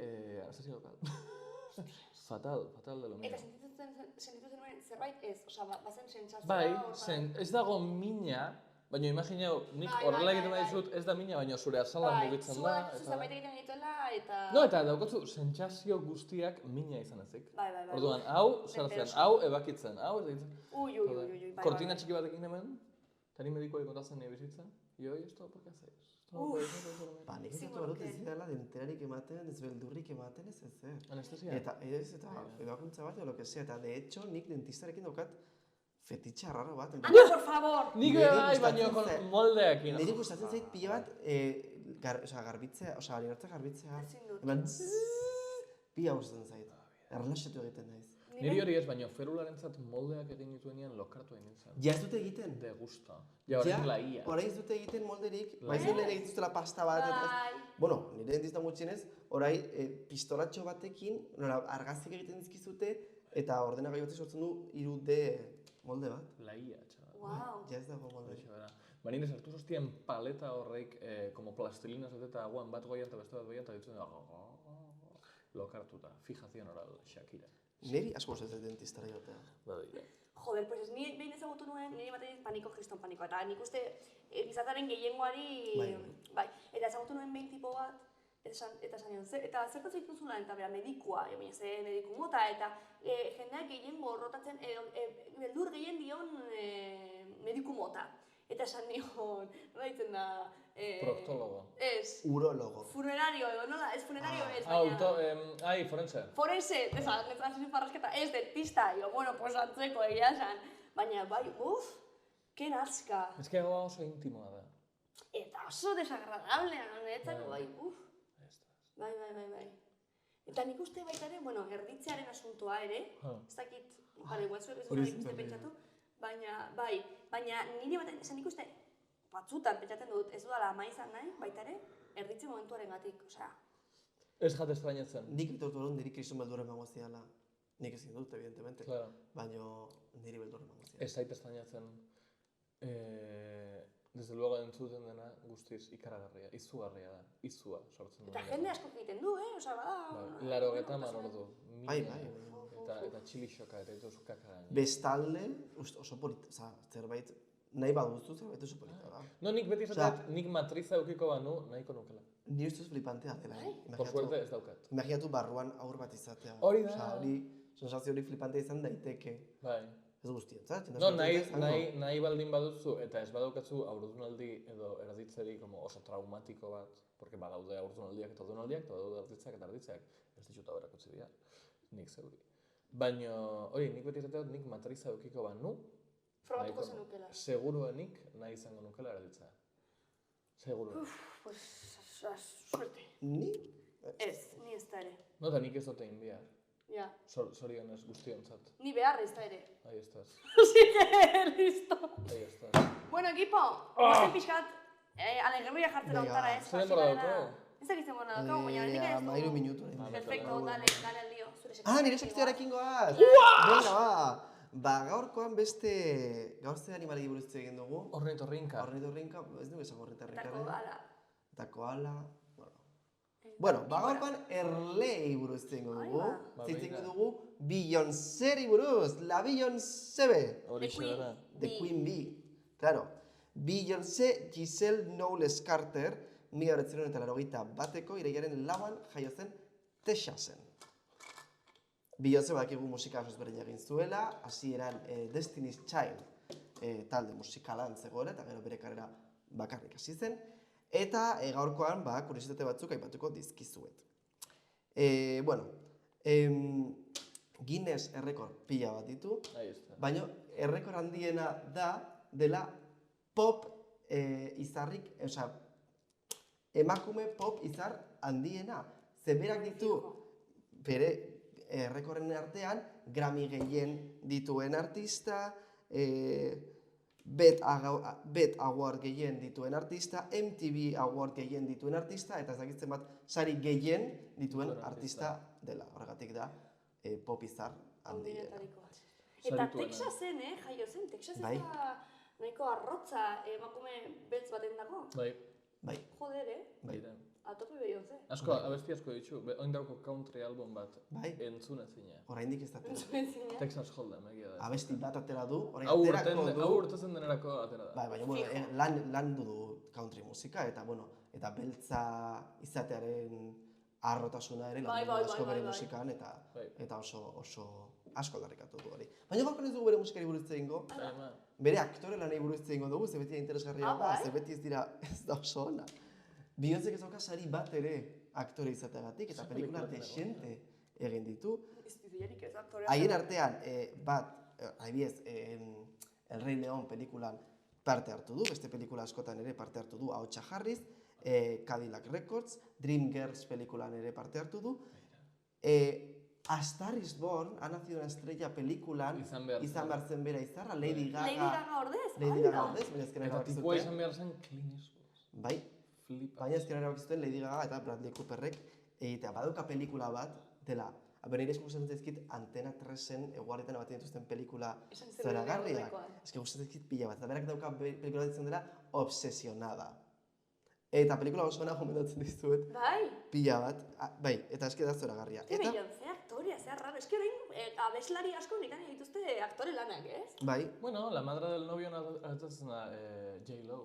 S2: anestesia lokal. Fatal de lo mío.
S1: Eta sentitu zenuen zerbait ez, osea, bazen sentsazioa...
S2: Bai, ez dago mina Baina imagineu, nik horrela egiten dizut, ez da mina, baina zure azalan mugitzen da.
S1: Zuak zerbait egiten dituela eta...
S2: No, eta daukatzu sentsazio guztiak mina izan ezik.
S1: Bai.
S2: Orduan, hau sartzen, hau ebakitzen, hau ez egiten.
S1: Ui, bai.
S2: Kortina txiki batekin hemen, eta ni medikoa kontatzen nire bizitza, y hoy esto por qué hacéis?
S3: Ba, nik ezatu barut ez dela denterarik ematen, ez beldurrik ematen, ez.
S2: Anestesia?
S3: Eta ebakuntza bat, o lo que sea, eta de hecho nik dentistarekin daukat fetitxa raro bat.
S1: Ana, por favor!
S2: Nik bai, baina moldeekin.
S3: Niri gustatzen zait pila bat, garbitzea, alinortza garbitzea, eman pila gustatzen zait. Erlaxatu egiten naiz.
S2: Niri hori ez, baina ferularentzat moldeak egin dituenean lokartu egin nintzen.
S3: Ja ez dute egiten?
S2: De gusta. Ja, orain laia.
S3: Orain ez dute egiten molderik, baizu lehen egituztela pasta bat, bueno, nire dentista gutxienez, orain pistolatxo batekin, argazik egiten dizkizute, eta ordenagailu batek sortzen du 3D molde bat.
S2: Laia, txabat.
S1: Wow.
S3: Ja ez dago molde.
S2: Ba, nire sartu zoztien paleta horreik, como plastilina eta aguan bat goian eta beste bat goian, eta ditzen lokartuta, fijazion oral, Shakira.
S3: Niri asko gustatzen dentistara joatea.
S1: Joder, pues ni behin ezagutu nuen, niri ematen kriston panikoa, eta nik uste gizartearen gehiengoari... Bai, eta ezagutu nuen behin tipo bat, eta esan nion, eta zertatzen dituzula, eta bera medikua, baina ze mediku mota, eta jendeak gehiengo rotatzen, beldur gehien dion mediku mota. Eta esan nion, nola ditzen da...
S2: Proktologo.
S1: Ez.
S3: Urologo.
S1: Funerario edo, nola? Ez funerario ez, baina...
S2: Forense.
S1: Forense, netzazizun farrasketa, ez dentista, jo, bueno, pues antzeko egia esan. Baina, bai, que nazka.
S2: Ez que oso intimoa da.
S1: Eta oso desagradable, netzako, bai, Bai. Eta nik uste baita ere, bueno, erditzearen asuntoa ere, ez dakit, igual zuek ez dut pentsatu, baina nire batean, esan nik uste, batzutan pentsatzen dut, ez dudala ama izan nahi, baita ere, erditze momentuaren gatik, osea.
S2: Ez jat estrañatzen.
S3: Nik etortu hori niri kriston beldurra emango ziala. Nik ezin dut, evidentemente.
S2: Claro.
S3: Baina niri beldurra emango ziala.
S2: Ez zait estrañatzen. Desde luego entzuten dena guztiz ikaragarria, izugarria da, izua sortzen du.
S1: Eta jende asko egiten du, osea, bada...
S2: 80 ordu.
S3: Bai.
S2: Eta txilixoka, eta ito zukaka gaina.
S3: Bestalde, oso polita, zerbait, nahi baduzu zerbait oso polita da.
S2: No, nik beti esatet, nik matriza eukiko banu, nahiko nukela.
S3: Ni ustuz flipantea dela,
S2: Por suerte ez daukat.
S3: Imaginatu barruan aur bat izatea.
S2: Hori da.
S3: Sensazio hori flipantea izan daiteke.
S2: Bai.
S3: Ez guztientzat.
S2: No, nahi baldin baduzu eta ez badaukatzu aurdunaldi edo erditzeri oso traumatiko bat, porque badaude aurdunaldiak eta aurdunaldiak, eta badaude erditzeak eta erditzeak, ez ditut hau erakutsi behar, nik zeuri. Baina, hori, nik beti esateot, nik matriza eukiko banu,
S1: frogatuko zenukela.
S2: Seguruenik nahi izango nukela erditzea. Seguruenik.
S1: Pues, suerte.
S3: Ni?
S1: Ez, ni ez da ere.
S2: No, eta nik ez dute inbia.
S1: Ja.
S2: Zorionez guztiontzat.
S1: Ni behar ez da ere.
S2: Ahí estás.
S1: Así que, listo.
S2: Ahí estás.
S1: Bueno, equipo, guazen pixkat, alegria jartzen ontara ez.
S2: Zer denbora daukago?
S1: Ez dakit zenbora daukago, baina nik ez du.
S3: 13 minutu.
S1: Perfecto, dale el lío.
S3: Nire sekzioarekin goaz! Venga, ba! Ba, gaurkoan beste gaurze animalei buruz egin dugu.
S2: Ornitorrinka.
S3: Ornitorrinka, ez dugu esan ornitorrinka.
S1: Eta koala.
S3: Eta koala. Bueno, ba, gaurkoan erleei buruz egin dugu. Zitzen dugu Beyoncéri buruz, la Beyoncé be. The Queen Bee. Claro. Beyoncé Giselle Knowles Carter, 1981ko irailaren 4an jaio zen Texasen. Beyoncé badakigu musika asko ezberdina egin zuela, hasieran Destiny's Child talde musikalan zegoela, eta gero bere karrera bakarrik hasi zen. Eta gaurkoan, kuriositate batzuk aipatuko dizkizuet. Bueno, Guinness errekord pila bat ditu, baina errekord handiena dela pop izarrik, osea, emakume pop izar handiena. Zeberak ditu, bere errekorren artean, Grammy gehien dituen artista, Bet Award gehien dituen artista, MTV Award gehien dituen artista, eta ez dakitzen bat sari gehien dituen artista dela. Horregatik da, pop izar handiena.
S1: Eta Texasen, jaio zen, Texas ez da nahiko arrotza emakume beltz baten dago.
S2: Bai.
S3: Bai.
S1: Joder,
S3: Bai.
S1: Atope Beyoncé.
S2: Asko, abesti asko ditu, oin dauko country album bat,
S3: Bai,
S2: entzun ezina.
S3: oraindik ez da atera.
S2: Texas Hold'em, egia da.
S3: Abesti bat atera du, orain
S2: Hau
S3: aterako du.
S2: urtezen denerako atera da.
S3: Bai, baina, bueno, landu du country musika, eta, bueno, eta beltza izatearen arrotasuna ere landu du asko bere musikan, eta oso asko aldarrikatu du hori. Baina gaurkoan ez dugu bere musikari buruz hitz egingo, bere aktore lanei buruz hitz egingo dugu, ze beti interesgarria da, ze beti ez da oso ona. Beyoncék ez dauka sari bat ere aktore izateagatik, eta pelikula dexente egin ditu. Haien artean, bat, adibidez, El Rey León pelikulan parte hartu du, beste pelikula askotan ere parte hartu du, ahotsa jarriz, Cadillac Records, Dreamgirls pelikulan ere parte hartu du. A Star is Born, Ha nacido una estrella pelikulan, izan behar zen bera izarra, Lady Gaga.
S1: Lady Gaga ordez?
S3: Lady Gaga ordez, baina ezken
S2: Eta tipua izan behar zen Clint Eastwood.
S3: Bai, baina ezken erabakizuten Lady Gaga eta Bradley Cooperrek egitea. Badauka pelikula bat, dela, bere ere gustatzen zaizkit Antena 3-en eguarretan batean dituzten pelikula zoragarriak. Eske gustatzen zaizkit pila bat, eta berak dauka pelikula bat ditzen dela Obsesionada. Eta pelikula oso gana gomendatzen dizuet.
S1: Bai.
S3: Pila bat, bai, eta eske da zoragarria.
S1: Eta Beyoncé aktorea, zea raro. Eske orain abeslari asko nitan dituzte aktore lanak, ez?
S3: Bai.
S2: Bueno, la madre del novio hartatzen da J-Lo.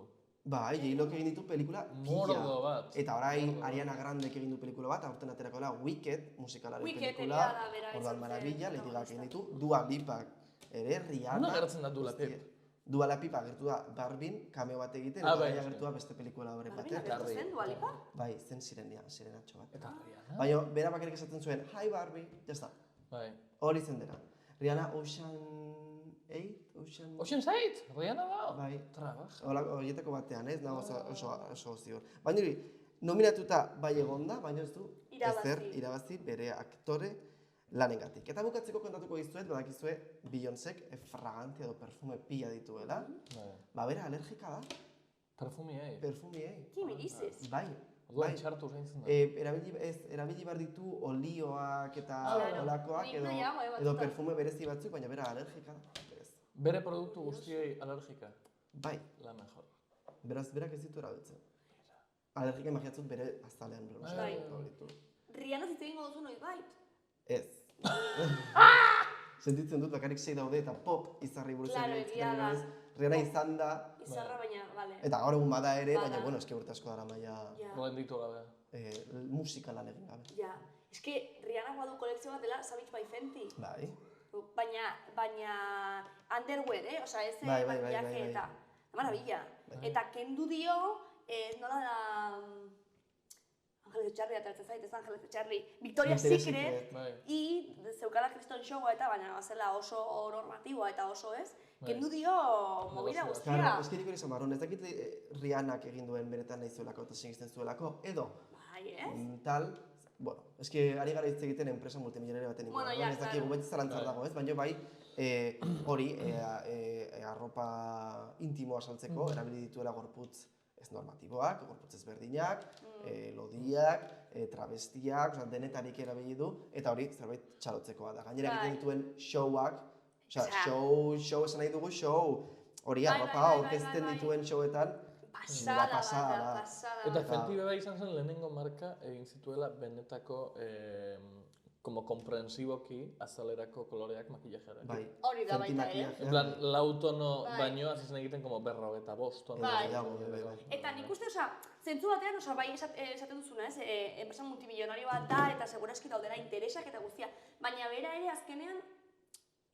S3: Bai, J-Lok egin ditu pelikula
S2: Mordo bat.
S3: Eta orain Ariana Grandek egin du pelikula bat, aurten aterako da Wicked, musikalaren pelikula. Ordan Maravilla, Lady Gaga egin ditu. Dua Lipak ere, Rihanna.
S2: Nuna geratzen da Dua Lip?
S3: Dua Lipa agertu da Barbin, kameo bat egiten, eta bai agertu da beste pelikula horren batean.
S1: Barbin agertu zen Dua Lipa?
S3: Bai, zen sirenatxo bat.
S2: Eta Rihanna?
S3: Baina, bera bakarrik esaten zuen, hi Barbie, jazta.
S2: Bai.
S3: Hori zen dena. Rihanna Ocean's
S2: 8? Rihanna ba?
S3: Bai.
S2: Trabaja.
S3: Horietako batean, ez? Nago oso ziur. Baina hori, nominatuta bai egonda, baina ez du ezer irabazi bere aktore lanengatik. Eta bukatzeko kontatuko dizuet, badakizue Beyoncék fragantzia edo perfume pila dituela. Ba, bera alergika da.
S2: Perfumiei.
S1: ¿Qué me dices?
S3: Bai.
S2: Orduan txartu zaintzen da.
S3: Erabili behar ditu olioak eta olakoak edo perfume berezi batzuk, baina bera alergika da.
S2: Bere produktu guztiei alergika.
S3: Bai.
S2: La mejor.
S3: Beraz, berak ez ditu erabiltzen. Alergika imagiatzut bere azalean.
S1: Rihanna zitzen gingo duzu noiz bait?
S3: Ez. Sentitzen dut bakarrik 6 daude eta pop izarri buruz egin. Rihanna izan da.
S1: Izarra baina, bale.
S3: Eta gaur egun bada ere, baina, bueno, eske urte asko dara maia...
S2: Renditu gabe.
S3: Musika lan egin gabe.
S1: Ja. Eske Rihanna badu kolekzio bat dela Savage by Fenty.
S3: Bai.
S1: Baina underwear, Osa, ez makillaje eta... Maravilla. Eta kendu dio, nola da... Ángeles Echarri ataltzen zait, ez Ángeles Echarri. Victoria's Secret, i zeukala Kriston Showa eta baina zela oso normatiboa eta oso ez. Kendu dio movida guztia.
S3: Claro, eski diko izan marron, ez dakit Rihannak egin duen benetan nahi zuelako eta sinisten zuelako, edo.
S1: Bai, ez?
S3: Tal, bueno, eski ari gara hitz egiten enpresa multimilionario baten inguruan. Bueno, ez dakigu beti zalantzar dago, ez? Baina bai, hori, arropa intimoa saltzeko, erabili dituela gorputz ez normatiboak, gorputz ezberdinak, lodiak, travestiak, denetarik erabili du, eta hori zerbait txalotzekoa da. Gainera egiten dituen showak, show esan nahi dugu show, hori arropa aurkezten dituen showetan, pasada da.
S2: Eta Fenty beba izan zen lehenengo marka egin zituela benetako como komprensiboki azalerako koloreak makillajearen.
S3: Bai.
S1: Hori da baita ere.
S2: En plan, lau tono baino hasi zen egiten como 45 tono.
S1: Bai. Eta nik uste, zentzu batean, bai esaten duzuna, ez? Enpresa multimilionario bat da, eta segurazki daudela interesak eta guztia. Baina bera ere azkenean,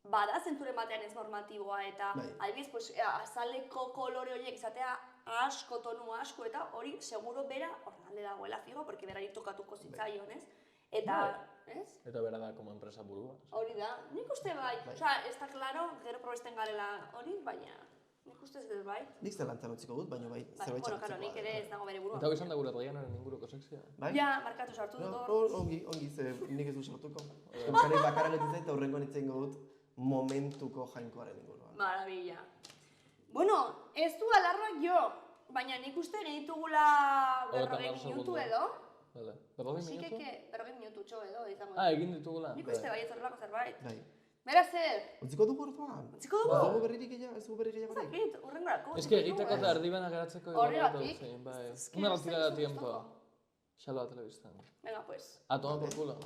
S1: bada zenturen batean ez normatiboa, eta adibidez, azaleko kolore horiek izatea asko, tonu asko, eta hori seguro bera horralde dagoela figo, porque berari tokatuko zitzaion, ez? Eta, ez?
S2: Eta bera da como enpresa burua.
S1: Hori da, nik uste bai. Osa, ez da klaro, gero probesten garela hori, baina nik uste ez bai.
S3: Nik zelantzan utziko dut, baina bai zerbait
S1: txartzeko. Bueno, karo, nik ere ez dago bere burua.
S2: Eta izan da gure Riannaren inguruko sekzioa.
S3: Bai?
S1: Ja, markatu sartu dut hor.
S3: Ongi, ze nik ez du sartuko. Euskari bakarra netu zait, eta horrengo nitzen dut momentuko jainkoaren inguruan.
S1: Maravilla. Bueno, ez du alarrak jo, baina nik uste ditugula 40 minutu edo.
S2: Vale. 40 minutu?
S1: 40 minututxo edo, izango.
S2: Egin ditugula.
S1: Nik uste bai ez horrelako zerbait.
S3: Bai.
S1: Bera zer?
S3: Utziko dugu orduan?
S1: Utziko dugu?
S3: Ez dugu berririk gehiago?
S1: Zakit, urrengorako.
S2: Ez que egiteko eta erdibana geratzeko.
S1: Horregatik.
S2: Una retirada a tiempo. Xaloa telebistan.
S1: Venga, pues.
S2: A tomar por culo.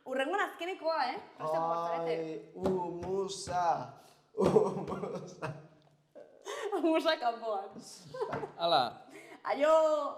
S1: Urrengoan azkenekoa, Beste
S3: Ai, musa.
S1: Musa kanpoan.
S2: Hala.
S1: Aio!